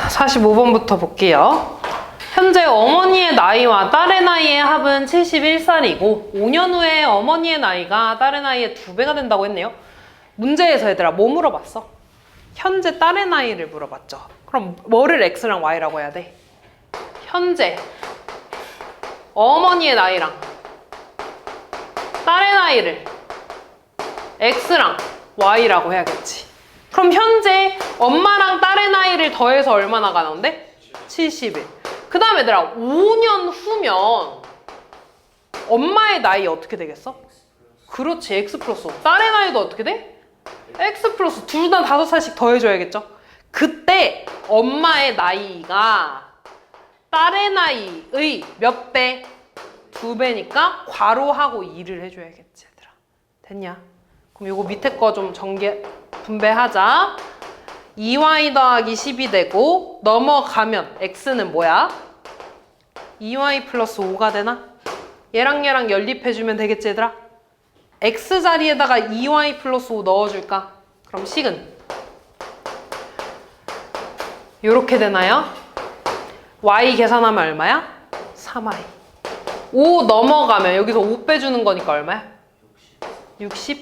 45번부터 볼게요. 현재 어머니의 나이와 딸의 나이의 합은 71살이고 5년 후에 어머니의 나이가 딸의 나이의 2배가 된다고 했네요. 문제에서 얘들아 뭐 물어봤어? 현재 딸의 나이를 물어봤죠. 그럼 뭐를 x랑 y라고 해야 돼? 현재 어머니의 나이랑 딸의 나이를 x랑 y라고 해야겠지. 그럼 현재 엄마랑 딸의 나이를 더해서 얼마나 가는데? 71. 그 다음에 얘들아 5년 후면 엄마의 나이 어떻게 되겠어? 그렇지, x 플러스 5. 딸의 나이도 어떻게 돼? x 플러스 둘 다 5살씩 더해줘야겠죠? 그때 엄마의 나이가 딸의 나이의 몇 배? 2배니까 괄호하고 2를 해줘야겠지 얘들아. 됐냐? 그럼 요거 밑에 거 좀 분배하자. 2y 더하기 10이 되고 넘어가면 x는 뭐야? 2y 플러스 5가 되나? 얘랑 얘랑 연립해주면 되겠지 얘들아? x 자리에다가 2y 플러스 5 넣어줄까? 그럼 식은 요렇게 되나요? y 계산하면 얼마야? 3y. 5 넘어가면 여기서 5 빼주는 거니까 얼마야? 66이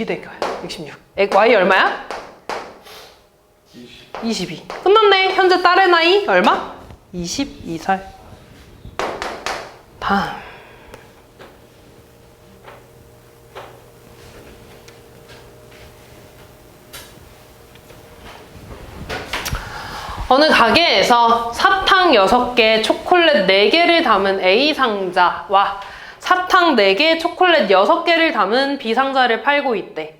될 거야. 66. y 얼마야? 22. 끝났네. 현재 딸의 나이 얼마? 22살. 다음. 어느 가게에서 사탕 6개, 초콜릿 4개를 담은 A 상자와 사탕 4개, 초콜릿 6개를 담은 B 상자를 팔고 있대.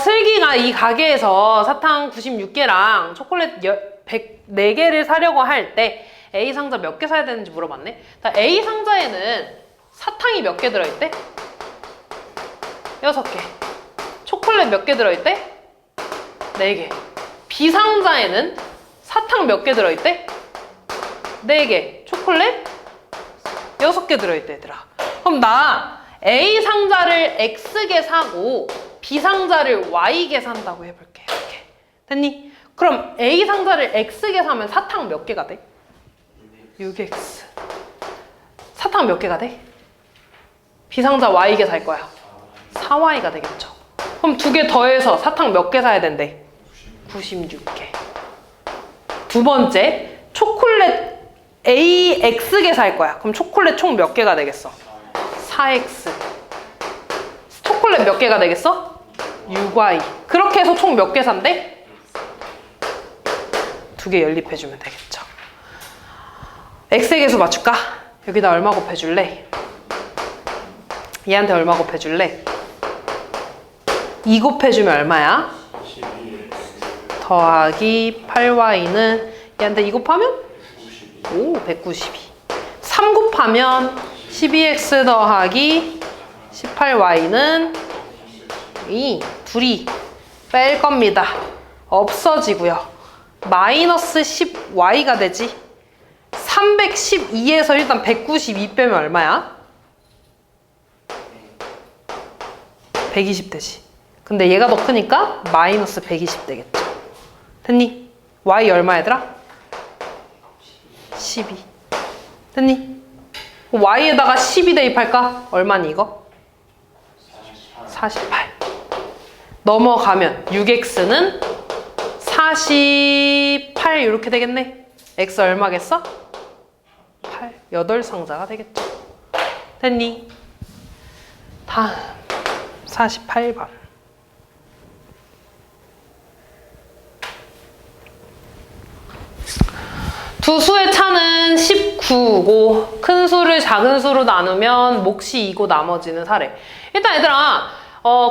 슬기가 이 가게에서 사탕 96개랑 초콜릿 104개를 사려고 할 때 A 상자 몇 개 사야 되는지 물어봤네. A 상자에는 사탕이 몇 개 들어있대? 6개. 초콜릿 몇 개 들어있대? 4개. B 상자에는 사탕 몇 개 들어있대? 4개. 초콜릿 6개 들어있대 얘들아. 그럼 나 A 상자를 X개 사고 B 상자를 Y개 산다고 해볼게. 이렇게. 됐니? 그럼 A 상자를 X개 사면 사탕 몇 개가 돼? 6X. 사탕 몇 개가 돼? B 상자 Y개 살 거야. 4Y가 되겠죠. 그럼 2개 더해서 사탕 몇 개 사야 된대? 96개. 두 번째, 초콜릿 AX개 살 거야. 그럼 초콜릿 총 몇 개가 되겠어? 4X. 초콜릿 몇 개가 되겠어? 6Y. 그렇게 해서 총 몇 개 산대? 2개 연립해주면 되겠죠. X의 개수 맞출까? 여기다 얼마 곱해줄래? 얘한테 얼마 곱해줄래? 2 곱해주면 얼마야? 더하기 8y는 얘한테 2 곱하면? 192. 3 곱하면 12x 더하기 18y는 이 둘이 뺄 겁니다. 없어지고요. 마이너스 10y가 되지. 312에서 일단 192 빼면 얼마야? 120 되지. 근데 얘가 더 크니까 마이너스 120 되겠죠. 됐니? y 얼마 얘들아? 12. 됐니? y에다가 12 대입할까? 얼마니 이거? 48. 넘어가면 6x는 48 이렇게 되겠네. x 얼마겠어? 8. 8상자가 되겠죠. 됐니? 다음 48번. 두 수의 차는 19고 큰 수를 작은 수로 나누면 몫이 2고 나머지는 4래. 일단 얘들아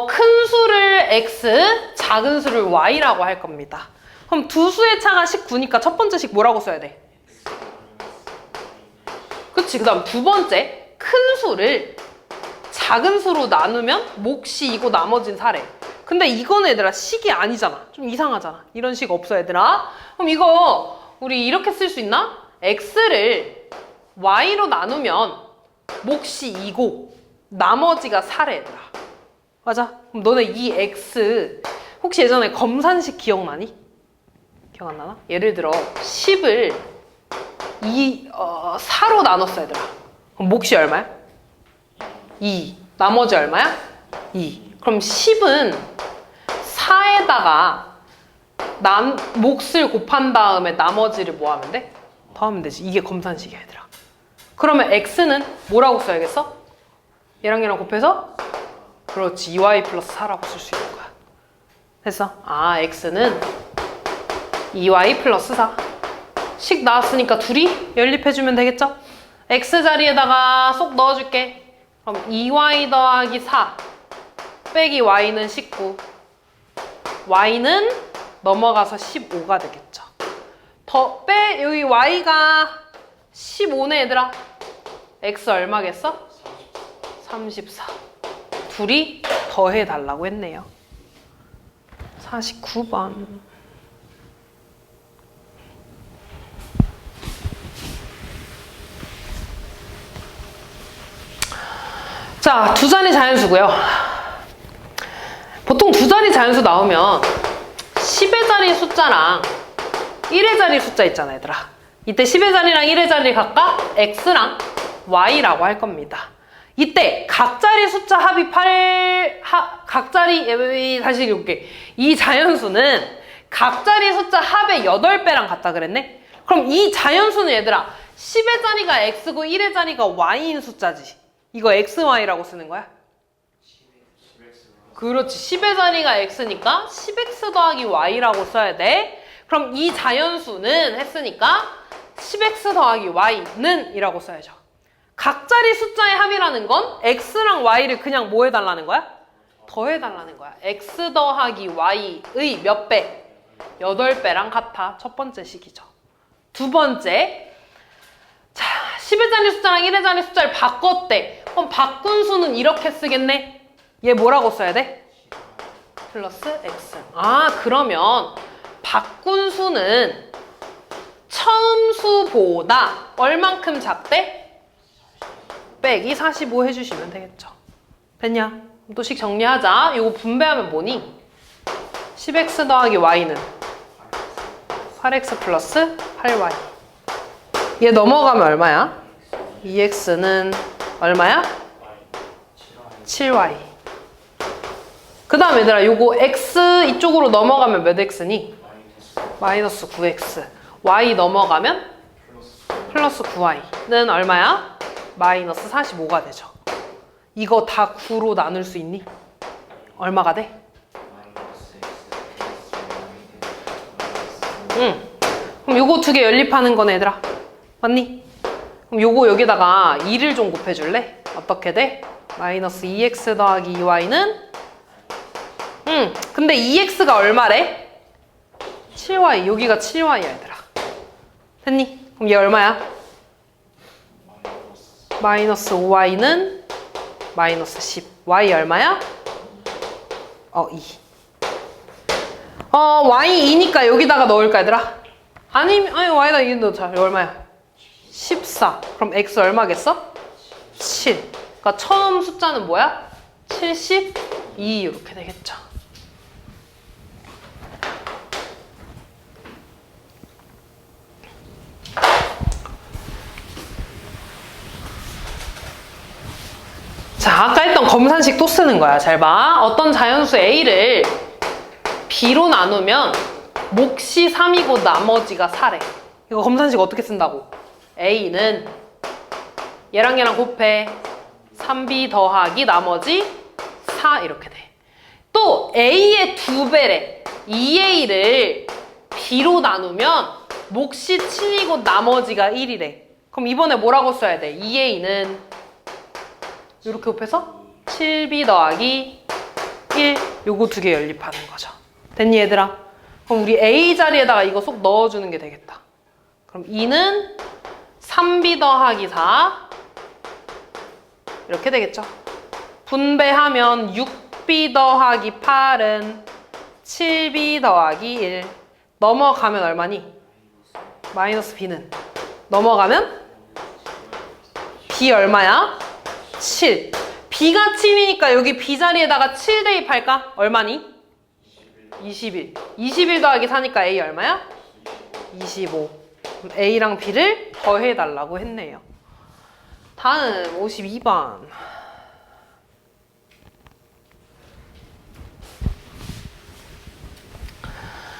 큰 수를 x, 작은 수를 y라고 할 겁니다. 그럼 두 수의 차가 19니까 첫 번째 식 뭐라고 써야 돼? 그치. 그 다음 두 번째 큰 수를 작은 수로 나누면 몫이 2고 나머지는 4래. 근데 이거는 얘들아 식이 아니잖아. 좀 이상하잖아. 이런 식 없어 얘들아. 그럼 이거 우리 이렇게 쓸 수 있나? x를 y로 나누면 몫이 2고 나머지가 4래 얘들아. 맞아? 그럼 너네 이 x 혹시 예전에 검산식 기억나니? 기억 안 나나? 예를 들어 10을 4로 나눴어 얘들아. 그럼 몫이 얼마야? 2. 나머지 얼마야? 2. 그럼 10은 4에다가 몫을 곱한 다음에 나머지를 뭐 하면 돼? 더하면 되지. 이게 검산식이야 얘들아. 그러면 x는 뭐라고 써야겠어? 얘랑 얘랑 곱해서? 그렇지. 2y 플러스 4라고 쓸 수 있는 거야. 됐어? 아, x는 2y 플러스 4. 식 나왔으니까 둘이 연립해주면 되겠죠? x 자리에다가 쏙 넣어줄게. 그럼 2y 더하기 4 빼기 y는 19. y는 넘어가서 15가 되겠죠. 여기 y가 15네 얘들아. x 얼마겠어? 34. 둘이 더해달라고 했네요. 49번. 자, 두 자리 자연수고요. 보통 두 자리 자연수 나오면 10의 자리 숫자랑 1의 자리 숫자 있잖아 얘들아. 이때 10의 자리랑 1의 자리 각각 x랑 y라고 할 겁니다. 이때 각 자리 숫자 합이 다시 읽을게. 이 자연수는 각 자리 숫자 합의 8배랑 같다 그랬네? 그럼 이 자연수는 얘들아 10의 자리가 x고 1의 자리가 y인 숫자지. 이거 xy라고 쓰는 거야? 그렇지. 10의 자리가 x니까 10x 더하기 y라고 써야 돼. 그럼 이 자연수는 했으니까 10x 더하기 y는 이라고 써야죠. 각 자리 숫자의 합이라는 건 x랑 y를 그냥 뭐 해달라는 거야? 더해달라는 거야. x 더하기 y의 몇 배? 8배랑 같아. 첫 번째 식이죠. 두 번째, 자, 10의 자리 숫자랑 1의 자리 숫자를 바꿨대. 그럼 바꾼 수는 이렇게 쓰겠네? 얘 뭐라고 써야 돼? 플러스 x. 아, 그러면 바꾼 수는 처음 수보다 얼만큼 작대? 빼기 45 해주시면 되겠죠. 됐냐? 또 식 정리하자. 이거 분배하면 뭐니? 10x 더하기 y는 8x 플러스 8y. 얘 넘어가면 얼마야? 2x는 얼마야? 7y. 그 다음 얘들아 요거 x 이쪽으로 넘어가면 몇 x니? 마이너스 9x. y 넘어가면 플러스 9y는 얼마야? 마이너스 45가 되죠. 이거 다 9로 나눌 수 있니? 얼마가 돼? 응. 그럼 요거 두 개 연립하는 거네 얘들아. 맞니? 그럼 요거 여기다가 2를 좀 곱해줄래? 어떻게 돼? 마이너스 2x 더하기 2y는 근데 2x가 얼마래? 7y. 여기가 7y야 얘들아. 됐니? 그럼 얘 얼마야? 마이너스 5y는 마이너스 10. y 얼마야? 2. y 2니까 여기다가 넣을까 얘들아? 아니 y에다 2 넣자. 이거 얼마야? 14. 그럼 x 얼마겠어? 7. 그러니까 처음 숫자는 뭐야? 72 이렇게 되겠죠. 자, 아까 했던 검산식 또 쓰는 거야. 잘 봐. 어떤 자연수 A를 B로 나누면 몫이 3이고 나머지가 4래. 이거 검산식 어떻게 쓴다고? A는 얘랑 얘랑 곱해. 3B 더하기 나머지 4 이렇게 돼. 또 A의 2배래. 2A를 B로 나누면 몫이 7이고 나머지가 1이래. 그럼 이번에 뭐라고 써야 돼? 2A는 이렇게 곱해서 7B 더하기 1 요거 두 개 연립하는 거죠. 됐니 얘들아? 그럼 우리 A 자리에다가 이거 쏙 넣어주는 게 되겠다. 그럼 2는 3B 더하기 4 이렇게 되겠죠. 분배하면 6B 더하기 8은 7B 더하기 1 넘어가면 얼마니? 마이너스 B는 넘어가면 B 얼마야? 7. B가 7이니까 여기 B 자리에다가 7 대입할까? 얼마니? 21. 21 더하기 4니까 A 얼마야? 25. A랑 B를 더해달라고 했네요. 다음 52번.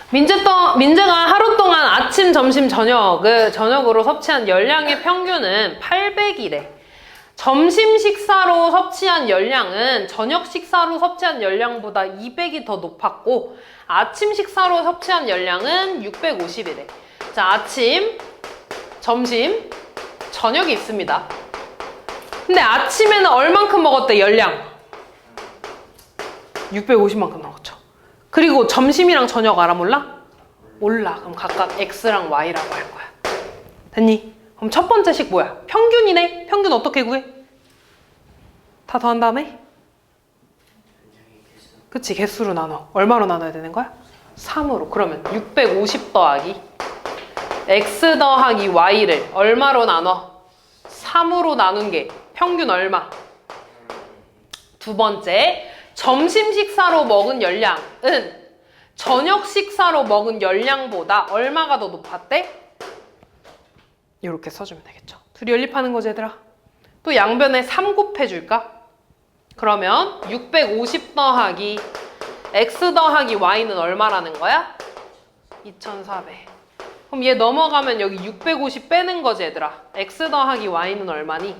민재가 하루 동안 아침, 점심, 저녁으로 섭취한 열량의 평균은 800이래. 점심 식사로 섭취한 열량은 저녁 식사로 섭취한 열량보다 200이 더 높았고 아침 식사로 섭취한 열량은 650이래. 자, 아침, 점심, 저녁이 있습니다. 근데 아침에는 얼만큼 먹었대, 열량? 650만큼 먹었죠. 그리고 점심이랑 저녁 알아 몰라? 몰라. 그럼 각각 X랑 Y라고 할 거야. 됐니? 그럼 첫 번째 식 뭐야? 평균이네? 평균 어떻게 구해? 다 더한 다음에? 그치, 개수로 나눠. 얼마로 나눠야 되는 거야? 3으로. 그러면 650 더하기 X 더하기 Y를 얼마로 나눠? 3으로 나눈 게 평균 얼마? 두 번째, 점심 식사로 먹은 열량은 저녁 식사로 먹은 열량보다 얼마가 더 높았대? 이렇게 써주면 되겠죠. 둘이 연립하는 거지, 얘들아. 또 양변에 3 곱해줄까? 그러면 650 더하기 X 더하기 Y는 얼마라는 거야? 2400. 그럼 얘 넘어가면 여기 650 빼는 거지, 얘들아. X 더하기 Y는 얼마니?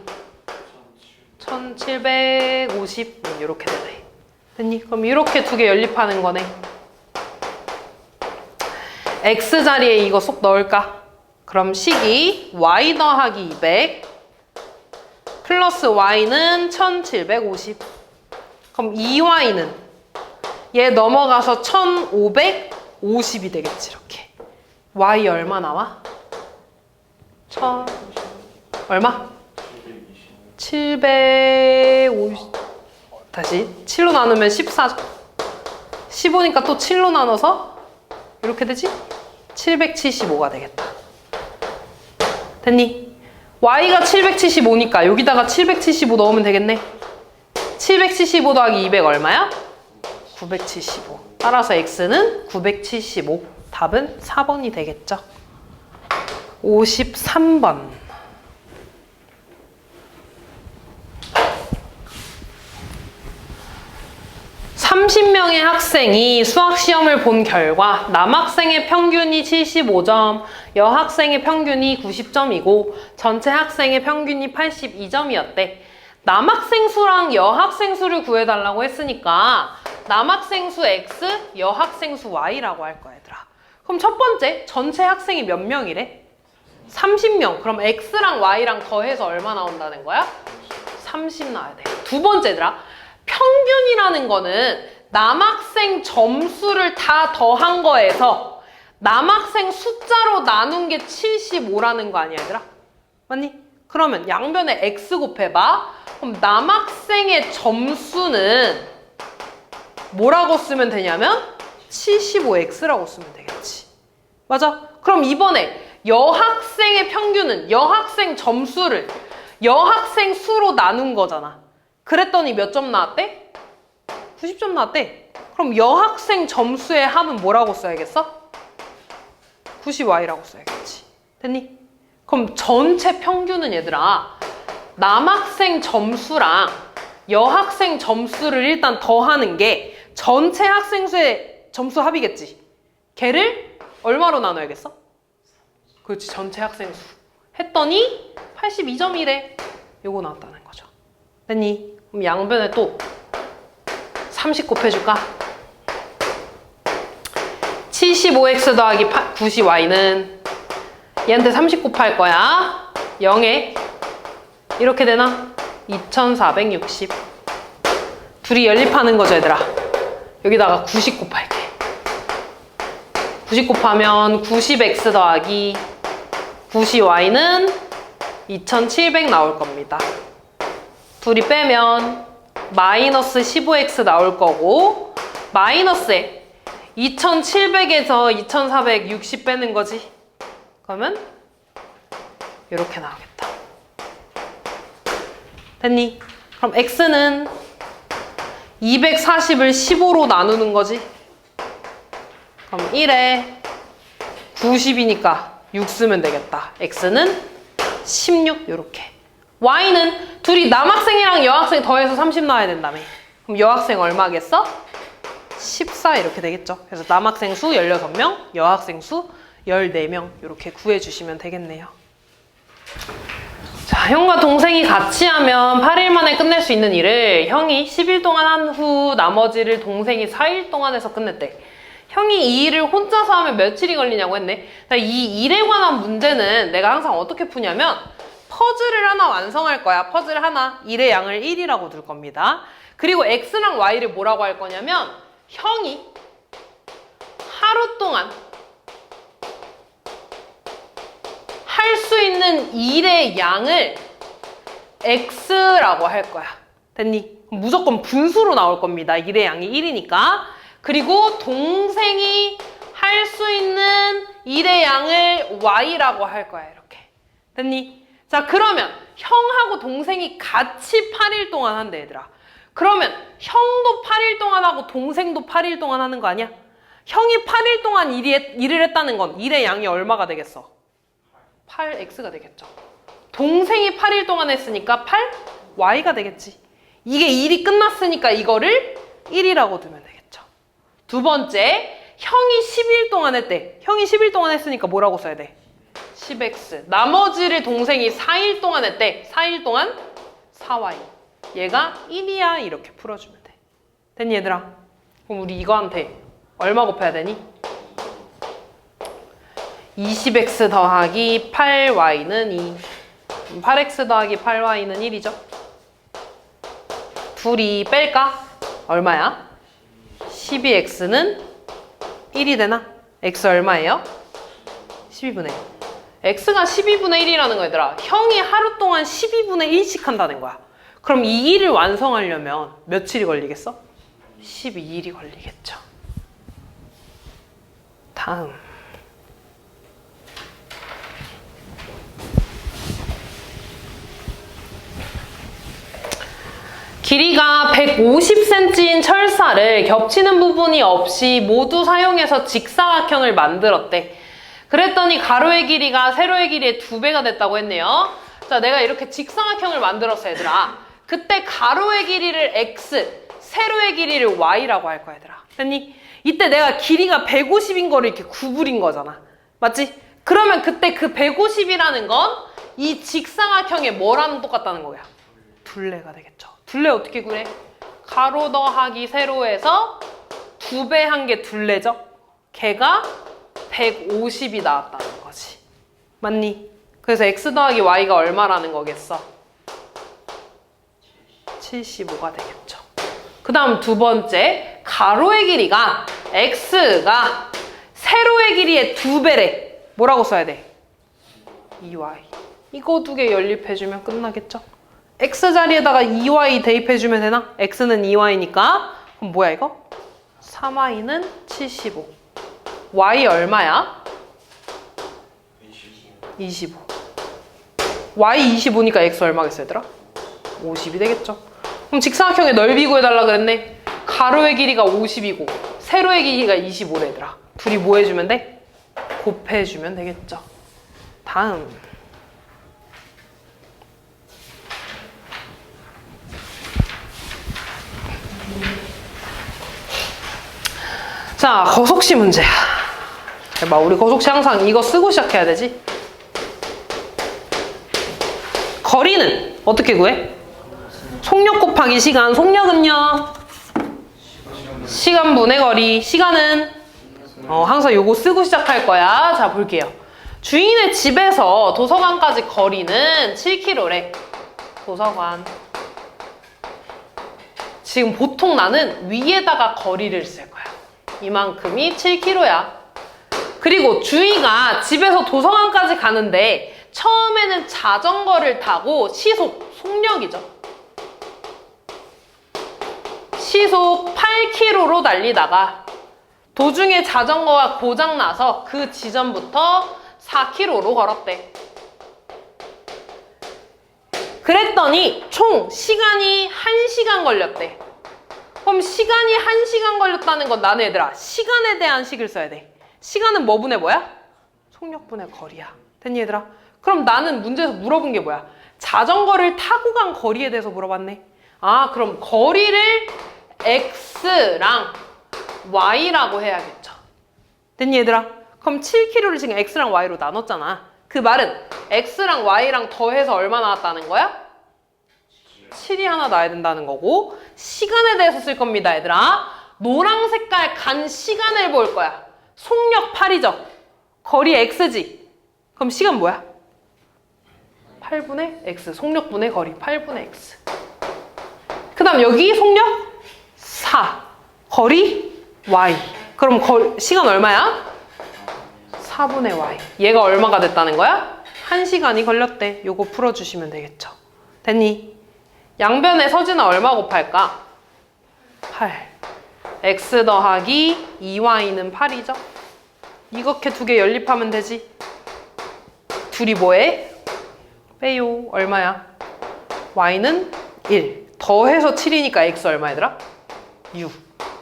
1750. 이렇게 되네. 됐니? 그럼 이렇게 두 개 연립하는 거네. X 자리에 이거 쏙 넣을까? 그럼 식이 Y 더하기 200 플러스 Y는 1750. 그럼 2Y는 얘 넘어가서 1550이 되겠지, 이렇게. Y 얼마 나와? 얼마? 750. 다시 7로 나누면 14죠. 15니까 또 7로 나눠서 이렇게 되지? 775가 되겠다. 됐니? Y가 775니까 여기다가 775 넣으면 되겠네. 775 더하기 200 얼마야? 975. 따라서 X는 975. 답은 4번이 되겠죠. 53번. 30명의 학생이 수학시험을 본 결과 남학생의 평균이 75점, 여학생의 평균이 90점이고 전체 학생의 평균이 82점이었대. 남학생 수랑 여학생 수를 구해달라고 했으니까 남학생 수 X, 여학생 수 Y라고 할 거야, 얘들아. 그럼 첫 번째, 전체 학생이 몇 명이래? 30명. 그럼 X랑 Y랑 더해서 얼마 나온다는 거야? 30 나와야 돼. 두 번째, 얘들아. 평균이라는 거는 남학생 점수를 다 더한 거에서 남학생 숫자로 나눈 게 75라는 거 아니야, 얘들아? 맞니? 그러면 양변에 X 곱해봐. 그럼 남학생의 점수는 뭐라고 쓰면 되냐면 75X라고 쓰면 되겠지. 맞아? 그럼 이번에 여학생의 평균은 여학생 점수를 여학생 수로 나눈 거잖아. 그랬더니 몇 점 나왔대? 90점 나왔대. 그럼 여학생 점수의 합은 뭐라고 써야겠어? 90Y라고 써야겠지. 됐니? 그럼 전체 평균은 얘들아 남학생 점수랑 여학생 점수를 일단 더하는 게 전체 학생 수의 점수 합이겠지. 걔를 얼마로 나눠야겠어? 그렇지, 전체 학생 수. 했더니 82점이래. 요거 나왔다는 거죠. 됐니? 그럼 양변에 또 30 곱해줄까? 75x 더하기 90y는 얘한테 30 곱할 거야. 0에 이렇게 되나? 2460. 둘이 연립하는 거죠, 얘들아. 여기다가 90 곱할게. 90 곱하면 90x 더하기 90y는 2700 나올 겁니다. 둘이 빼면 마이너스 15x 나올 거고 마이너스에 2700에서 2460 빼는 거지. 그러면 이렇게 나오겠다. 됐니? 그럼 x는 240을 15로 나누는 거지. 그럼 1에 90이니까 6 쓰면 되겠다. x는 16 요렇게. y는 둘이 남학생이랑 여학생 더해서 30 나와야 된다며. 그럼 여학생 얼마겠어? 14 이렇게 되겠죠. 그래서 남학생 수 16명, 여학생 수 14명 이렇게 구해주시면 되겠네요. 자, 형과 동생이 같이 하면 8일 만에 끝낼 수 있는 일을 형이 10일 동안 한 후 나머지를 동생이 4일 동안 해서 끝냈대. 형이 이 일을 혼자서 하면 며칠이 걸리냐고 했네. 이 일에 관한 문제는 내가 항상 어떻게 푸냐면 퍼즐을 하나 완성할 거야. 퍼즐 하나. 일의 양을 1이라고 둘 겁니다. 그리고 x랑 y를 뭐라고 할 거냐면 형이 하루 동안 할 수 있는 일의 양을 x라고 할 거야. 됐니? 무조건 분수로 나올 겁니다. 일의 양이 1이니까. 그리고 동생이 할 수 있는 일의 양을 y라고 할 거야. 이렇게. 됐니? 자, 그러면 형하고 동생이 같이 8일 동안 한대, 얘들아. 그러면 형도 8일 동안 하고 동생도 8일 동안 하는 거 아니야? 형이 8일 동안 일을 했다는 건 일의 양이 얼마가 되겠어? 8x가 되겠죠. 동생이 8일 동안 했으니까 8y가 되겠지. 이게 일이 끝났으니까 이거를 1이라고 두면 되겠죠. 두 번째, 형이 10일 동안 했대. 형이 10일 동안 했으니까 뭐라고 써야 돼? 10x. 나머지를 동생이 4일 동안 했대. 4일 동안 4y. 얘가 1이야. 이렇게 풀어주면 돼. 됐니, 얘들아? 그럼 우리 이거한테 얼마 곱해야 되니? 20x 더하기 8y는 2. 8x 더하기 8y는 1이죠. 둘이 뺄까? 얼마야? 12x는 1이 되나? x 얼마예요? 12분의 1. x가 12분의 1이라는 거 얘들아. 형이 하루 동안 12분의 1씩 한다는 거야. 그럼 이 일을 완성하려면 며칠이 걸리겠어? 12일이 걸리겠죠. 다음. 길이가 150cm인 철사를 겹치는 부분이 없이 모두 사용해서 직사각형을 만들었대. 그랬더니 가로의 길이가 세로의 길이의 2배가 됐다고 했네요. 자, 내가 이렇게 직사각형을 만들었어, 얘들아. 그때 가로의 길이를 x, 세로의 길이를 y라고 할 거야, 얘들아. 됐니? 이때 내가 길이가 150인 거를 이렇게 구부린 거잖아. 맞지? 그러면 그때 그 150이라는 건 이 직사각형의 뭐랑 똑같다는 거야? 둘레가 되겠죠. 둘레 어떻게 구해? 가로 더하기 세로에서 2배 한 게 둘레죠? 걔가 150이 나왔다는 거지. 맞니? 그래서 x 더하기 y가 얼마라는 거겠어? 75가 되겠죠. 그 다음 두 번째, 가로의 길이가 x가 세로의 길이의 2배래. 뭐라고 써야 돼? 2y. 이거 두 개 연립해주면 끝나겠죠? x 자리에다가 2y 대입해주면 되나? x는 2y니까 그럼 뭐야 이거? 3y는 75. y 얼마야? 25. y 25니까 x 얼마겠어 얘들아? 50이 되겠죠. 그럼 직사각형의 넓이 구해달라 그랬네. 가로의 길이가 50이고 세로의 길이가 25래 얘들아. 둘이 뭐 해주면 돼? 곱해주면 되겠죠. 다음. 자, 거속시 문제야. 봐, 우리 거속시 항상 이거 쓰고 시작해야 되지. 거리는 어떻게 구해? 속력 곱하기 시간. 속력은요? 시간분의 거리. 시간은? 항상 요거 쓰고 시작할 거야. 자, 볼게요. 주인의 집에서 도서관까지 거리는 7km래. 도서관. 지금 보통 나는 위에다가 거리를 쓸 거야. 이만큼이 7km야. 그리고 주희가 집에서 도서관까지 가는데 처음에는 자전거를 타고 시속, 속력이죠. 시속 8km로 달리다가 도중에 자전거가 고장나서 그 지점부터 4km로 걸었대. 그랬더니 총 시간이 1시간 걸렸대. 그럼 시간이 1시간 걸렸다는 건 나는 얘들아 시간에 대한 식을 써야 돼. 시간은 뭐분의 뭐야? 속력분의 거리야. 됐니 얘들아? 그럼 나는 문제에서 물어본 게 뭐야? 자전거를 타고 간 거리에 대해서 물어봤네. 아, 그럼 거리를 x랑 y라고 해야겠죠. 됐니 얘들아? 그럼 7km를 지금 x랑 y로 나눴잖아. 그 말은 x랑 y랑 더해서 얼마 나왔다는 거야? 7이 하나 나야 된다는 거고, 시간에 대해서 쓸 겁니다 얘들아. 노랑 색깔 간 시간을 볼 거야. 속력 8이죠. 거리 x지. 그럼 시간 뭐야? 8분의 x. 속력분의 거리 8분의 x. 그 다음 여기 속력 4. 거리 y. 그럼 시간 얼마야? 4분의 y. 얘가 얼마가 됐다는 거야? 1시간이 걸렸대. 요거 풀어주시면 되겠죠. 됐니? 양변에 서진아 얼마 곱할까? 8. x 더하기 2y는 8이죠. 이렇게 두 개 연립하면 되지. 둘이 뭐해? 빼요. 얼마야? y는 1. 더해서 7이니까 x 얼마 얘들아? 6.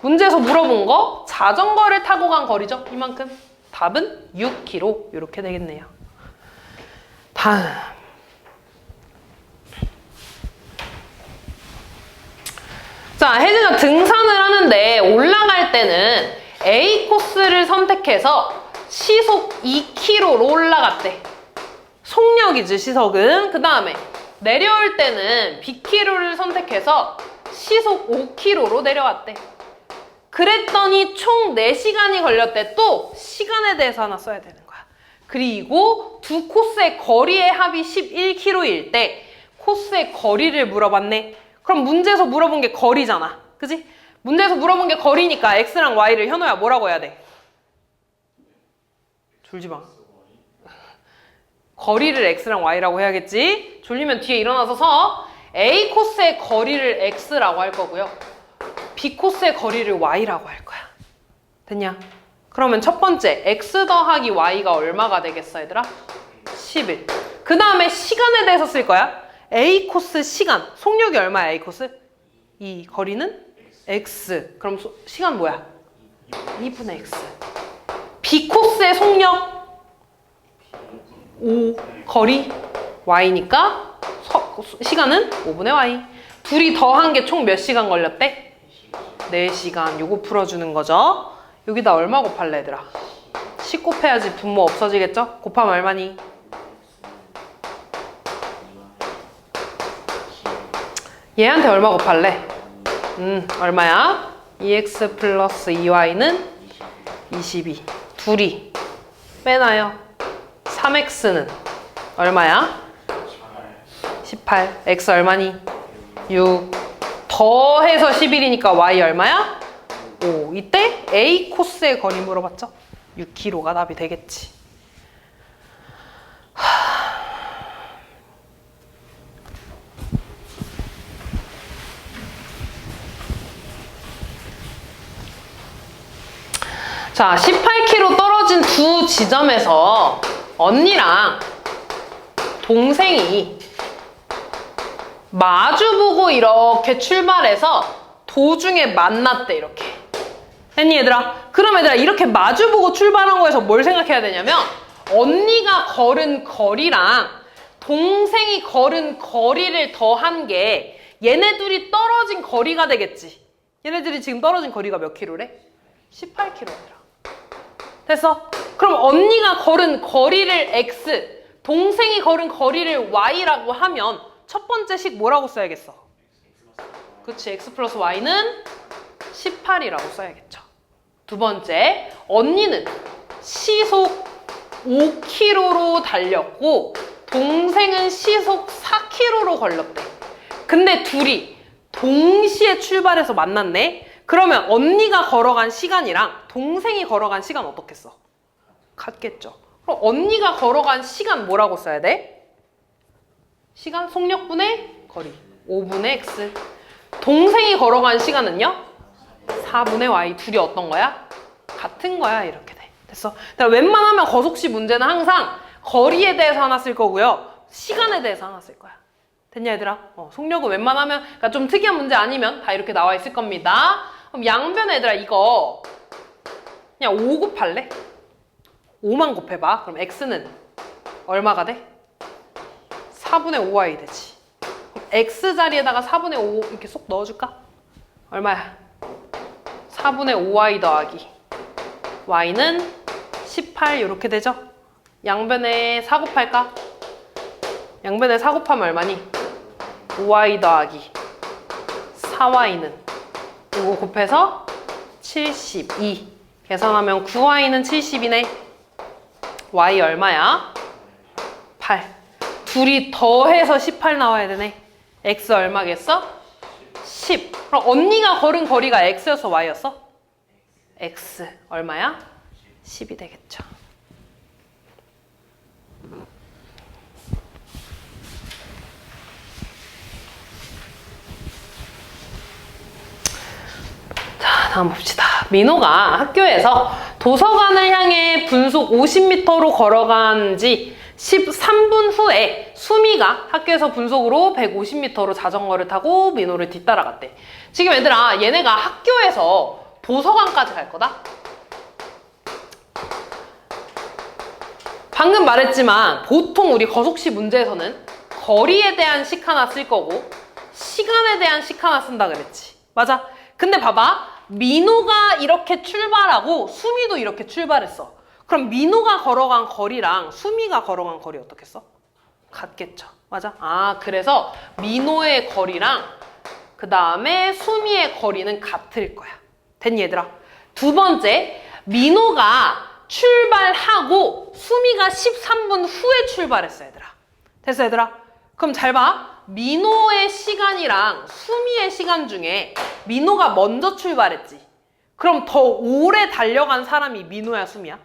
문제에서 물어본 거 자전거를 타고 간 거리죠. 이만큼. 답은 6km. 이렇게 되겠네요. 다음. 자, 혜진아 등산을 하는데 올라갈 때는 A 코스를 선택해서 시속 2km로 올라갔대. 속력이지 시속은. 그 다음에 내려올 때는 B키로를 선택해서 시속 5km로 내려왔대. 그랬더니 총 4시간이 걸렸대. 또 시간에 대해서 하나 써야 되는 거야. 그리고 두 코스의 거리의 합이 11km일 때 코스의 거리를 물어봤네. 그럼 문제에서 물어본 게 거리잖아. 그지? 문제에서 물어본 게 거리니까 x랑 y를 현호야 뭐라고 해야 돼? 졸지 마. 거리를 x랑 y라고 해야겠지? 졸리면 뒤에 일어나서 서. A 코스의 거리를 x라고 할 거고요. B 코스의 거리를 y라고 할 거야. 됐냐? 그러면 첫 번째 x 더하기 y가 얼마가 되겠어 얘들아? 11. 그 다음에 시간에 대해서 쓸 거야. A 코스 시간. 속력이 얼마야 A 코스? 2. 거리는 x. 그럼 시간 뭐야? 2분의 x. B 코스의 속력 5. 거리 y니까 시간은 5분의 y. 둘이 더한 게 총 몇 시간 걸렸대? 4시간. 요거 풀어주는 거죠. 여기다 얼마 곱할래 얘들아? 10 곱해야지 분모 없어지겠죠? 곱하면 얼마니? 얘한테 얼마 곱할래? 얼마야? 2x 플러스 2y는 22. 둘이 빼놔요. 3x는 얼마야? 18. x 얼마니? 6. 더해서 11이니까 y 얼마야? 5. 이때 A 코스의 거리 물어봤죠? 6km가 답이 되겠지. 자, 18km 떨어진 두 지점에서 언니랑 동생이 마주보고 이렇게 출발해서 도중에 만났대, 이렇게. 했니, 얘들아? 그럼 얘들아, 이렇게 마주보고 출발한 거에서 뭘 생각해야 되냐면 언니가 걸은 거리랑 동생이 걸은 거리를 더한 게 얘네 둘이 떨어진 거리가 되겠지. 얘네들이 지금 떨어진 거리가 몇 킬로래? 18km더라. 됐어? 그럼 언니가 걸은 거리를 x, 동생이 걸은 거리를 y라고 하면 첫 번째 식 뭐라고 써야겠어? 그치, x 플러스 y는 18이라고 써야겠죠. 두 번째, 언니는 시속 5km로 달렸고 동생은 시속 4km로 걸렸대. 근데 둘이 동시에 출발해서 만났네? 그러면 언니가 걸어간 시간이랑 동생이 걸어간 시간 어떻겠어? 같겠죠. 그럼 언니가 걸어간 시간 뭐라고 써야 돼? 시간 속력분의 거리 5분의 x. 동생이 걸어간 시간은요? 4분의 y. 둘이 어떤 거야? 같은 거야. 이렇게 돼. 됐어? 웬만하면 거속시 문제는 항상 거리에 대해서 하나 쓸 거고요. 시간에 대해서 하나 쓸 거야. 됐냐 얘들아? 속력은 웬만하면 그러니까 좀 특이한 문제 아니면 다 이렇게 나와 있을 겁니다. 그럼 양변에 얘들아 이거 그냥 5 곱할래? 5만 곱해봐. 그럼 x는 얼마가 돼? 4분의 5y 되지. x 자리에다가 4분의 5 이렇게 쏙 넣어줄까? 얼마야? 4분의 5y 더하기 y는 18 이렇게 되죠? 양변에 4 곱할까? 양변에 4 곱하면 얼마니? 5y 더하기 4y는 이거 곱해서 72 계산하면 9y는 70이네. y 얼마야? 8. 둘이 더해서 18 나와야 되네. x 얼마겠어? 10. 그럼 언니가 걸은 거리가 x여서 y였어? x 얼마야? 10이 되겠죠. 자, 다음 봅시다. 민호가 학교에서 도서관을 향해 분속 50m로 걸어간 지 13분 후에 수미가 학교에서 분속으로 150m로 자전거를 타고 민호를 뒤따라갔대. 지금 얘들아, 얘네가 학교에서 도서관까지 갈 거다? 방금 말했지만 보통 우리 거속시 문제에서는 거리에 대한 식 하나 쓸 거고 시간에 대한 식 하나 쓴다 그랬지. 맞아? 근데 봐봐. 민호가 이렇게 출발하고 수미도 이렇게 출발했어. 그럼 민호가 걸어간 거리랑 수미가 걸어간 거리 어떻게 써? 같겠죠. 맞아? 아, 그래서 민호의 거리랑 그 다음에 수미의 거리는 같을 거야. 됐니 얘들아? 두 번째, 민호가 출발하고 수미가 13분 후에 출발했어 얘들아. 됐어 얘들아? 그럼 잘 봐. 민호의 시간이랑 수미의 시간 중에 민호가 먼저 출발했지. 그럼 더 오래 달려간 사람이 민호야 수미야?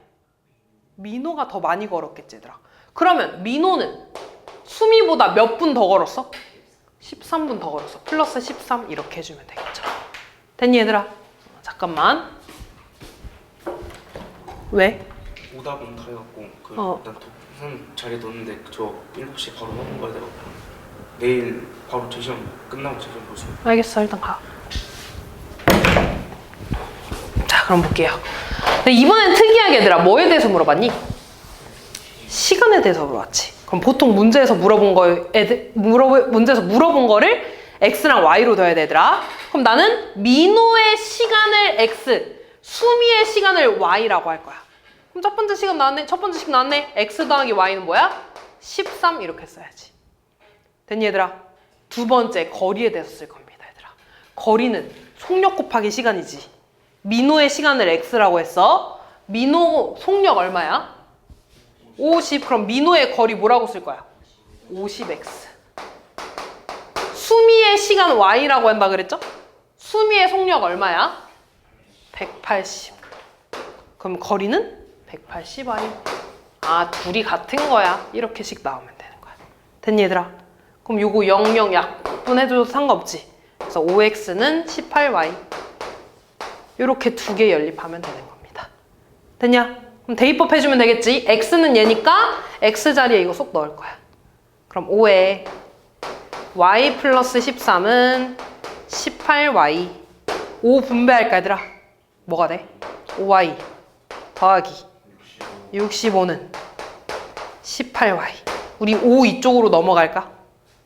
민호가 더 많이 걸었겠지 얘들아. 그러면 민호는 수미보다 몇 분 더 걸었어? 13분 더 걸었어. 플러스 13 이렇게 해주면 되겠죠. 됐니 얘들아? 잠깐만. 왜? 오답은 다 해갖고 일단 도선 자리에 넣었는데 저 7시에 바로 먹은 거야. 내가 내일 바로 제 시험 끝나고 제 시험 보세요. 알겠어. 일단 가. 자, 그럼 볼게요. 근데 이번엔 특이하게 얘들아 뭐에 대해서 물어봤니? 시간에 대해서 물어봤지. 그럼 보통 문제에서 물어본 거를 x랑 y로 둬야 되더라. 그럼 나는 민호의 시간을 x, 수미의 시간을 y라고 할 거야. 그럼 첫 번째 식 나왔네. x 더하기 y는 뭐야? 13 이렇게 써야지. 됐니 얘들아? 두 번째 거리에 대해서 쓸 겁니다 얘들아. 거리는 속력 곱하기 시간이지. 민호의 시간을 x라고 했어. 민호 속력 얼마야? 50. 그럼 민호의 거리 뭐라고 쓸 거야? 50x. 수미의 시간 y라고 한다 그랬죠? 수미의 속력 얼마야? 180. 그럼 거리는 180y. 아, 둘이 같은 거야. 이렇게씩 나오면 되는 거야. 됐니 얘들아? 그럼 요거 00 약분해줘도 상관없지. 그래서 5x는 18y. 요렇게 두 개 연립하면 되는 겁니다. 됐냐? 그럼 대입법 해주면 되겠지. x는 얘니까 x 자리에 이거 쏙 넣을 거야. 그럼 5에 y 플러스 13은 18y. 5 분배할까 얘들아? 뭐가 돼? 5y 더하기 65는 18y. 우리 5 이쪽으로 넘어갈까?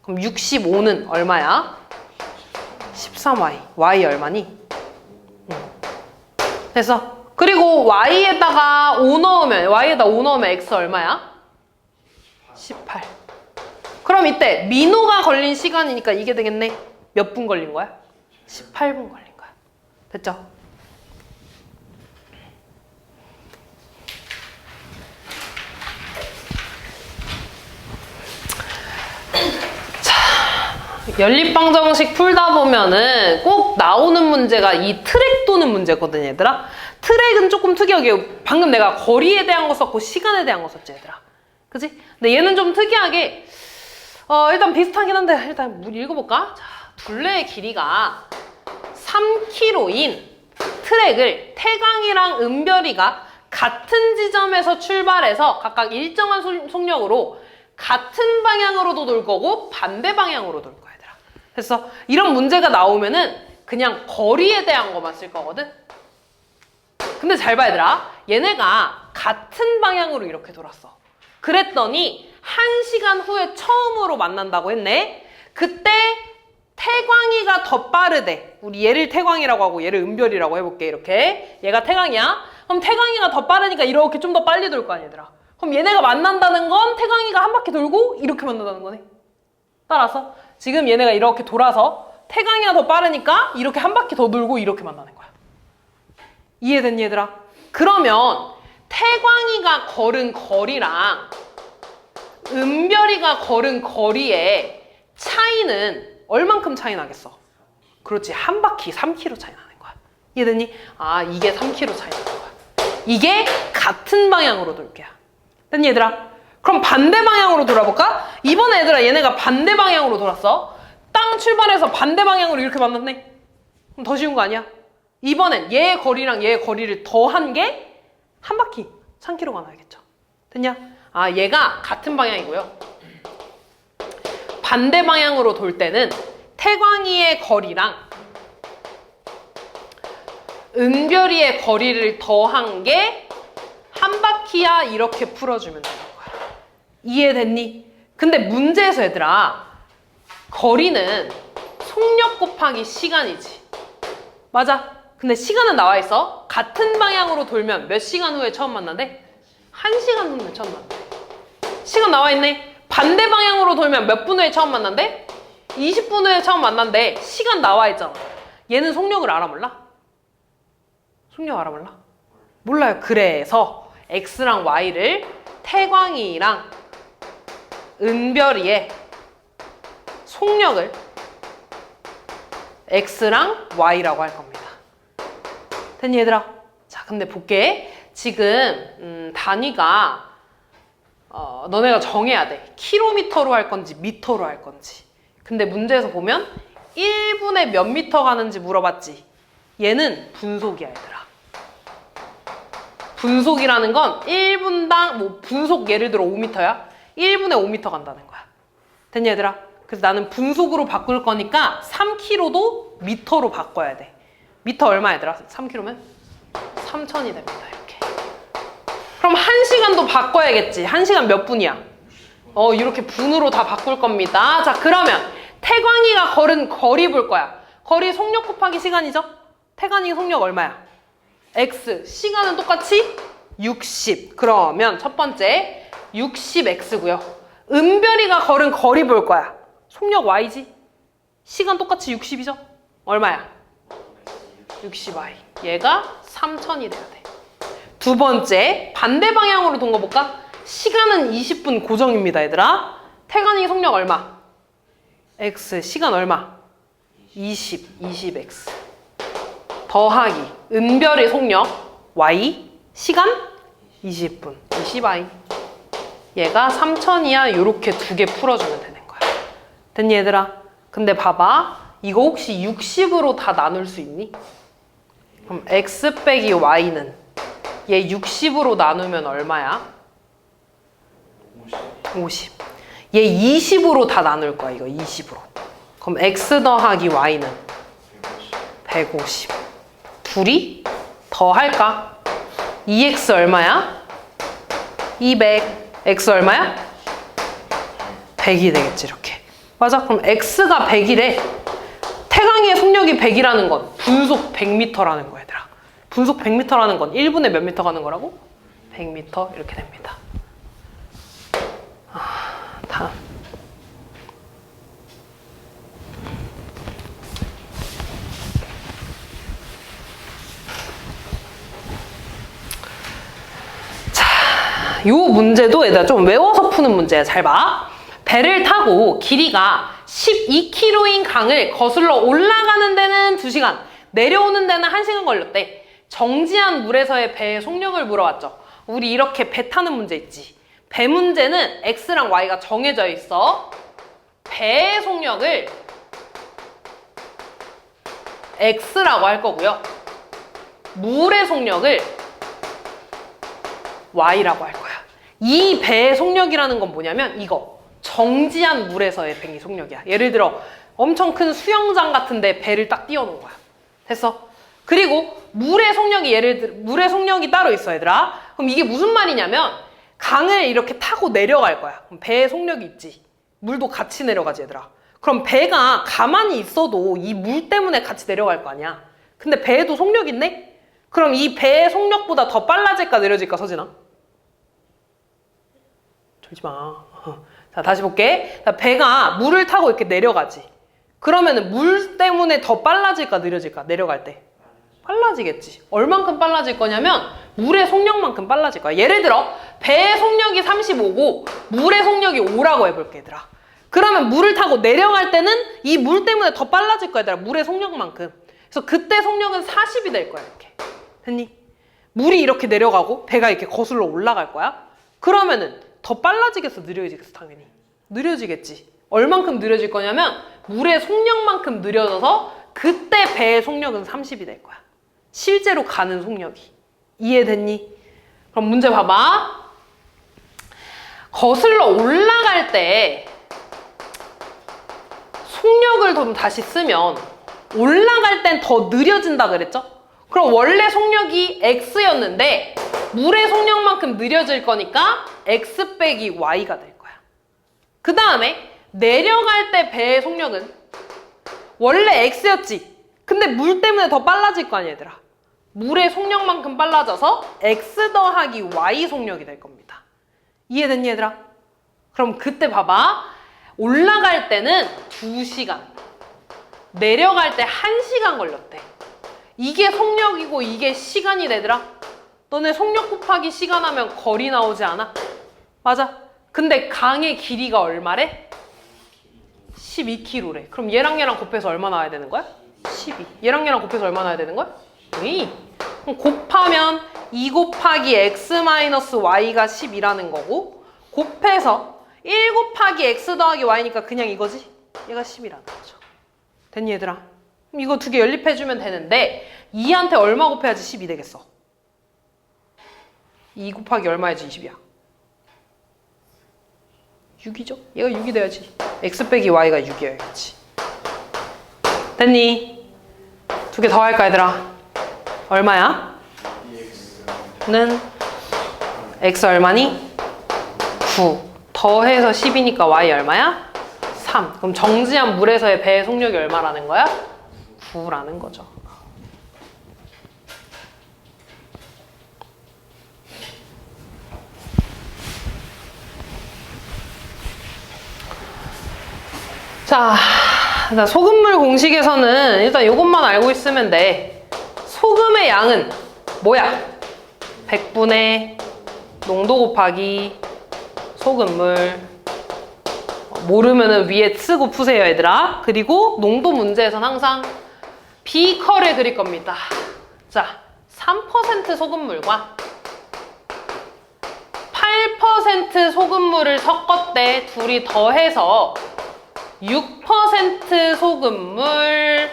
그럼 65는 얼마야? 13y. y 얼마니? 됐어. 그리고 y에다가 5 넣으면 x 얼마야? 18. 그럼 이때 민호가 걸린 시간이니까 이게 되겠네. 몇 분 걸린 거야? 18분 걸린 거야. 됐죠? 연립방정식 풀다 보면은 꼭 나오는 문제가 이 트랙 도는 문제거든 얘들아. 트랙은 조금 특이하게 방금 내가 거리에 대한 거 썼고 시간에 대한 거 썼지 얘들아. 그치? 근데 얘는 좀 특이하게 일단 비슷하긴 한데 일단 읽어볼까? 자, 둘레의 길이가 3km인 트랙을 태강이랑 은별이가 같은 지점에서 출발해서 각각 일정한 속력으로 같은 방향으로도 돌 거고 반대 방향으로 돌 거야 얘들아. 됐어? 이런 문제가 나오면은 그냥 거리에 대한 것만 쓸 거거든. 근데 잘 봐 얘들아. 얘네가 같은 방향으로 이렇게 돌았어. 그랬더니 1시간 후에 처음으로 만난다고 했네. 그때 태광이가 더 빠르대. 우리 얘를 태광이라고 하고 얘를 은별이라고 해볼게. 이렇게. 얘가 태광이야. 그럼 태광이가 더 빠르니까 이렇게 좀 더 빨리 돌 거 아니야, 얘들아. 그럼 얘네가 만난다는 건 태광이가 한 바퀴 돌고 이렇게 만난다는 거네. 따라서 지금 얘네가 이렇게 돌아서 태광이가 더 빠르니까 이렇게 한 바퀴 더 돌고 이렇게 만나는 거야. 이해됐니, 얘들아? 그러면 태광이가 걸은 거리랑 은별이가 걸은 거리의 차이는 얼만큼 차이 나겠어? 그렇지, 한 바퀴 3km 차이 나는 거야. 이해됐니? 아, 이게 3km 차이 나는 거야. 이게 같은 방향으로 돌 게야. 됐니, 얘들아? 그럼 반대 방향으로 돌아볼까? 이번에 얘들아, 얘네가 반대 방향으로 돌았어. 땅 출발해서 반대 방향으로 이렇게 만났네. 그럼 더 쉬운 거 아니야? 이번엔 얘의 거리랑 얘의 거리를 더한 게 한 바퀴 3km가 나야겠죠. 됐냐? 아, 얘가 같은 방향이고요. 반대 방향으로 돌 때는 태광이의 거리랑 은별이의 거리를 더한 게 한 바퀴야, 이렇게 풀어주면 되는 거야. 이해됐니? 근데 문제에서 얘들아, 거리는 속력 곱하기 시간이지. 맞아. 근데 시간은 나와 있어. 같은 방향으로 돌면 몇 시간 후에 처음 만난대? 1시간 후에 처음 만난대. 시간 나와 있네. 반대 방향으로 돌면 몇 분 후에 처음 만난대? 20분 후에 처음 만난대. 시간 나와 있잖아. 얘는 속력을 알아 몰라? 속력 알아 몰라? 몰라요. 그래서 X랑 Y를 태광이랑 은별이의 속력을 X랑 Y라고 할 겁니다. 됐니, 얘들아? 자, 근데 볼게. 지금 단위가 너네가 정해야 돼. 킬로미터로 할 건지 미터로 할 건지. 근데 문제에서 보면 1분에 몇 미터 가는지 물어봤지. 얘는 분속이야, 얘들아. 분속이라는 건 1분당 뭐 분속 예를 들어 5m야. 1분에 5m 간다는 거야. 됐니, 얘들아? 그래서 나는 분속으로 바꿀 거니까 3km도 미터로 바꿔야 돼. 미터 얼마, 얘들아? 3km면 3000이 됩니다. 이렇게. 그럼 1시간도 바꿔야겠지. 1시간 몇 분이야? 이렇게 분으로 다 바꿀 겁니다. 자, 그러면 태광이가 걸은 거리 볼 거야. 거리 속력 곱하기 시간이죠? 태광이 속력 얼마야? X. 시간은 똑같이 60. 그러면 첫 번째 60X고요. 은별이가 걸은 거리 볼 거야. 속력 Y지? 시간 똑같이 60이죠? 얼마야? 60Y. 얘가 3000이 돼야 돼. 두 번째, 반대 방향으로 돈 거 볼까? 시간은 20분 고정입니다, 얘들아. 태광이 속력 얼마? X. 시간 얼마? 20X. 더하기 은별의 속력 Y. 시간 20분 20Y. 얘가 3000이야. 요렇게 두 개 풀어주면 되는 거야. 됐니, 얘들아? 근데 봐봐, 이거 혹시 60으로 다 나눌 수 있니? 그럼 X 빼기 Y는 얘 60으로 나누면 얼마야? 50. 얘 20으로 다 나눌 거야, 이거 20으로. 그럼 X 더하기 Y는 150. 둘이 더 할까? 2X 얼마야? 200. X 얼마야? 100이 되겠지, 이렇게. 맞아. 그럼 X가 100이래. 태광이의 속력이 100이라는 건 분속 100m라는 거야, 얘들아. 분속 100m라는 건 1분에 몇 미터 가는 거라고? 100m. 이렇게 됩니다. 다음. 요 문제도 얘들아 좀 외워서 푸는 문제야. 잘 봐. 배를 타고 길이가 12km인 강을 거슬러 올라가는 데는 2시간, 내려오는 데는 1시간 걸렸대. 정지한 물에서의 배의 속력을 물어왔죠. 우리 이렇게 배 타는 문제 있지. 배 문제는 X랑 Y가 정해져 있어. 배의 속력을 X라고 할 거고요. 물의 속력을 Y라고 할 거야. 이 배의 속력이라는 건 뭐냐면 이거. 정지한 물에서의 배의 속력이야. 예를 들어 엄청 큰 수영장 같은데 배를 딱 띄워놓은 거야. 됐어? 그리고 물의 속력이 예를 들어 물의 속력이 따로 있어 얘들아. 그럼 이게 무슨 말이냐면 강을 이렇게 타고 내려갈 거야. 그럼 배의 속력이 있지. 물도 같이 내려가지 얘들아. 그럼 배가 가만히 있어도 이 물 때문에 같이 내려갈 거 아니야. 근데 배에도 속력이 있네? 그럼 이 배의 속력보다 더 빨라질까 느려질까 서진아? 졸지 마. 자, 다시 볼게. 자, 배가 물을 타고 이렇게 내려가지. 그러면은 물 때문에 더 빨라질까 느려질까? 내려갈 때. 빨라지겠지. 얼만큼 빨라질 거냐면 물의 속력만큼 빨라질 거야. 예를 들어 배의 속력이 35고 물의 속력이 5라고 해볼게 얘들아. 그러면 물을 타고 내려갈 때는 이 물 때문에 더 빨라질 거야 얘들아. 물의 속력만큼. 그래서 그때 속력은 40이 될 거야 이렇게. 됐니? 물이 이렇게 내려가고 배가 이렇게 거슬러 올라갈 거야. 그러면은 더 빨라지겠어 느려지겠어? 당연히 느려지겠지. 얼만큼 느려질 거냐면 물의 속력만큼 느려져서 그때 배의 속력은 30이 될 거야. 실제로 가는 속력이. 이해됐니? 그럼 문제 봐봐. 거슬러 올라갈 때 속력을 좀 다시 쓰면 올라갈 땐 더 느려진다 그랬죠? 그럼 원래 속력이 x였는데 물의 속력만큼 느려질 거니까 x 빼기 y가 될 거야. 그 다음에 내려갈 때 배의 속력은 원래 x였지. 근데 물 때문에 더 빨라질 거 아니야 얘들아. 물의 속력만큼 빨라져서 x 더하기 y 속력이 될 겁니다. 이해됐니 얘들아? 그럼 그때 봐봐. 올라갈 때는 2시간, 내려갈 때 1시간 걸렸대. 이게 속력이고 이게 시간이 되더라. 너네 속력 곱하기 시간 하면 거리 나오지 않아? 맞아. 근데 강의 길이가 얼마래? 12km래. 그럼 얘랑 곱해서 얼마 나와야 되는 거야? 12. 얘랑 곱해서 얼마 나와야 되는 거야? 2. 그럼 곱하면 2 곱하기 x 마이너스 y가 10이라는 거고, 곱해서 1 곱하기 x 더하기 y니까 그냥 이거지? 얘가 10이라는 거죠. 됐니 얘들아? 그럼 이거 두 개 연립해주면 되는데 2한테 얼마 곱해야지 10이 되겠어? 2 곱하기 얼마야지 20이야? 6이죠? 얘가 6이 돼야지. x 빼기 y가 6이어야겠지. 됐니? 두 개 더 할까 얘들아? 얼마야? 는 x 얼마니? 9 더해서 10이니까 y 얼마야? 3. 그럼 정지한 물에서의 배의 속력이 얼마라는 거야? 9라는 거죠. 자, 소금물 공식에서는 일단 이것만 알고 있으면 돼. 소금의 양은 뭐야? 100분의 농도 곱하기 소금물. 모르면은 위에 쓰고 푸세요 얘들아. 그리고 농도 문제에선 항상 비커를 그릴 겁니다. 자, 3% 소금물과 8% 소금물을 섞었대. 둘이 더해서 6% 소금물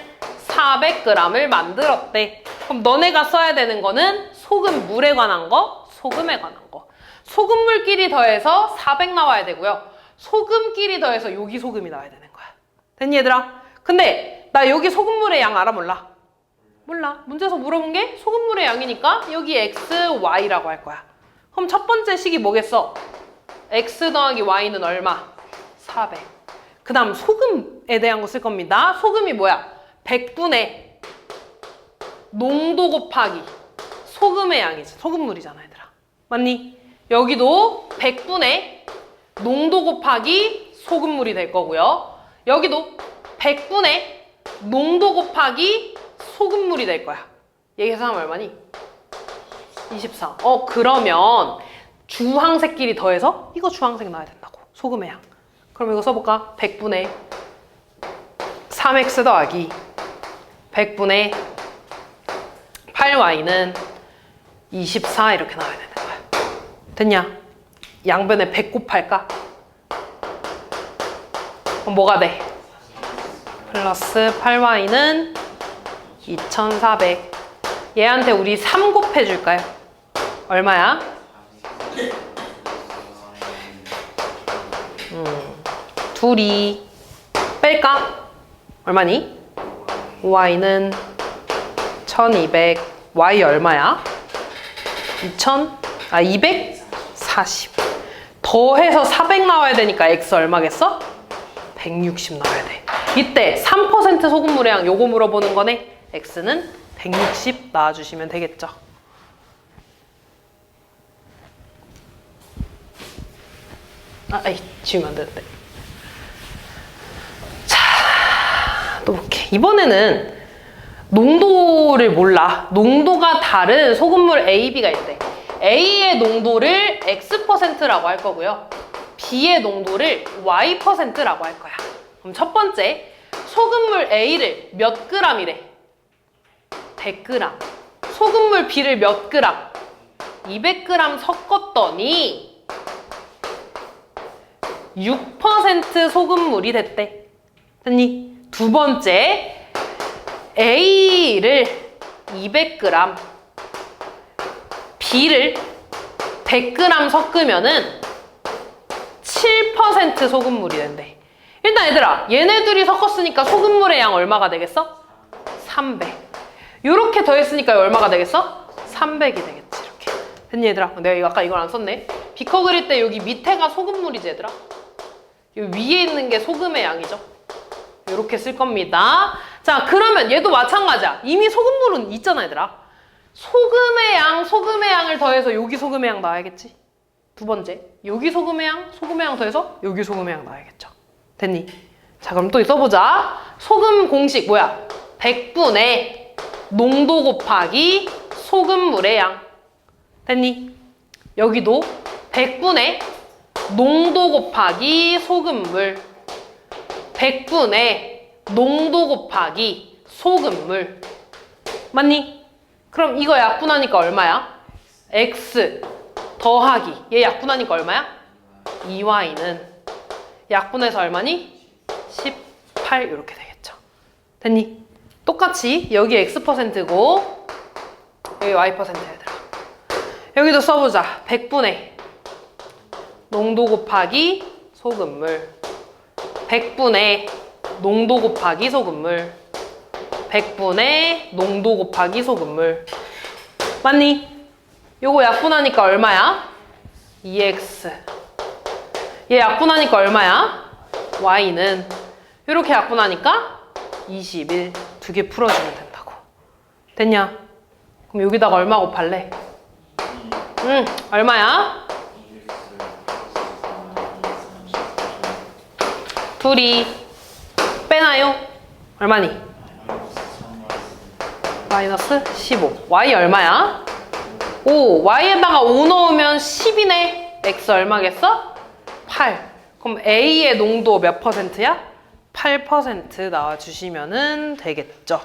400g을 만들었대. 그럼 너네가 써야 되는 거는 소금물에 관한 거, 소금에 관한 거. 소금물끼리 더해서 400 나와야 되고요. 소금끼리 더해서 여기 소금이 나와야 되는 거야. 됐니 얘들아? 근데 나 여기 소금물의 양 알아 몰라? 몰라. 문제에서 물어본 게 소금물의 양이니까 여기 x, y라고 할 거야. 그럼 첫 번째 식이 뭐겠어? x 더하기 y는 얼마? 400. 그 다음 소금에 대한 거 쓸 겁니다. 소금이 뭐야? 100분의 농도 곱하기 소금의 양이지. 소금물이잖아 얘들아. 맞니? 여기도 100분의 농도 곱하기 소금물이 될 거고요. 여기도 100분의 농도 곱하기 소금물이 될 거야. 얘 계산하면 얼마니? 24. 그러면 주황색끼리 더해서 이거 주황색 나와야 된다고. 소금의 양. 그럼 이거 써볼까? 100분의 3x 더하기 100분의 8y는 24 이렇게 나와야 되는 거야. 됐냐? 양변에 100 곱할까? 그럼 뭐가 돼? 플러스 8y는 2400. 얘한테 우리 3 곱해줄까요? 얼마야? 둘이 뺄까? 얼마니? y는 1200. y 얼마야? 240. 더해서 400 나와야 되니까 x 얼마겠어? 160 나와야 돼. 이때 3% 소금물의 양 요거 물어보는 거네. x는 160 나와주시면 되겠죠. 지우면 안 되는데. 자, 또 볼게. 이번에는 농도를 몰라. 농도가 다른 소금물 A, B가 있대. A의 농도를 X%라고 할 거고요. B의 농도를 Y%라고 할 거야. 그럼 첫 번째, 소금물 A를 몇 g이래? 100g. 소금물 B를 몇 g? 200g 섞었더니 6% 소금물이 됐대. 됐니? 두 번째, A를 200g, B를 100g 섞으면은 7% 소금물이 된대. 일단 얘들아, 얘네들이 섞었으니까 소금물의 양 얼마가 되겠어? 300. 요렇게 더했으니까 얼마가 되겠어? 300이 되겠지, 이렇게. 됐니, 얘들아? 내가 아까 이걸 안 썼네. 비커 그릴 때 여기 밑에가 소금물이지, 얘들아? 요 위에 있는 게 소금의 양이죠. 요렇게 쓸 겁니다. 자, 그러면 얘도 마찬가지야. 이미 소금물은 있잖아, 얘들아. 소금의 양을 더해서 여기 소금의 양 나와야겠지. 두 번째, 여기 소금의 양 더해서 여기 소금의 양 나와야겠죠. 됐니? 자, 그럼 또 써보자. 소금 공식 뭐야? 100분의 농도 곱하기 소금물의 양. 됐니? 여기도 100분의 농도 곱하기 소금물, 100분의 농도 곱하기 소금물. 맞니? 그럼 이거 약분하니까 얼마야? x 더하기 얘 약분하니까 얼마야? 2y는 약분해서 얼마니? 18 이렇게 되겠죠. 됐니? 똑같이 여기 x%고 여기 y%야 얘들아. 여기도 써보자. 100분의 농도 곱하기 소금물, 100분의 농도 곱하기 소금물, 100분의 농도 곱하기 소금물. 맞니? 요거 약분하니까 얼마야? 2x. 얘 약분하니까 얼마야? y는 이렇게 약분하니까 21. 두 개 풀어주면 된다고. 됐냐? 그럼 여기다가 얼마 곱할래? 얼마야? 둘이 빼나요? 얼마니? 마이너스 15. y 얼마야? 5. y에다가 5 넣으면 10이네. x 얼마겠어? 8. 그럼 A의 농도 몇 %야? 8% 나와주시면 되겠죠.